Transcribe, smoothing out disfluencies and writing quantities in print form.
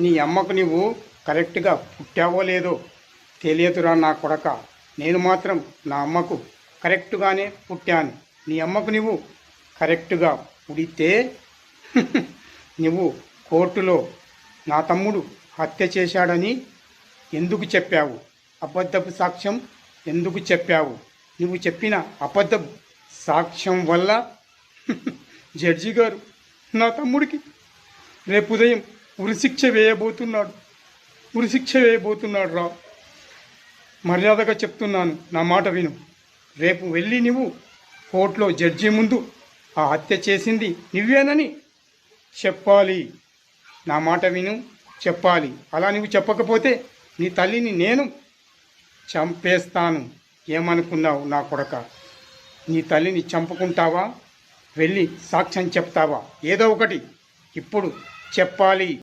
నీ అమ్మకు నువ్వు కరెక్ట్గా పుట్టావో లేదో తెలియదురా నా కొడక. నేను మాత్రం నా అమ్మకు కరెక్ట్గానే పుట్టాను. నీ అమ్మకు నువ్వు కరెక్ట్గా పుడితే నువ్వు కోర్టులో నా తమ్ముడు హత్య చేశాడని ఎందుకు చెప్పావు? అబద్ధపు సాక్ష్యం ఎందుకు చెప్పావు? నువ్వు చెప్పిన అబద్ధపు సాక్ష్యం వల్ల జడ్జి గారు నా తమ్ముడికి రేపు ఉదయం ఉరిశిక్ష వేయబోతున్నాడు రా. మర్యాదగా చెప్తున్నాను, నా మాట విను. రేపు వెళ్ళి నువ్వు కోర్టులో జడ్జి ముందు ఆ హత్య చేసింది నువ్వేనని చెప్పాలి. నా మాట విను, చెప్పాలి. అలా నువ్వు చెప్పకపోతే నీ తల్లిని నేను చంపేస్తాను. ఏమనుకున్నావు నా కొడక? నీ తల్లిని చంపుకుంటావా? వెళ్ళి సాక్ష్యం చెప్తావా? ఏదో ఒకటి ఇప్పుడు చెప్పాలి.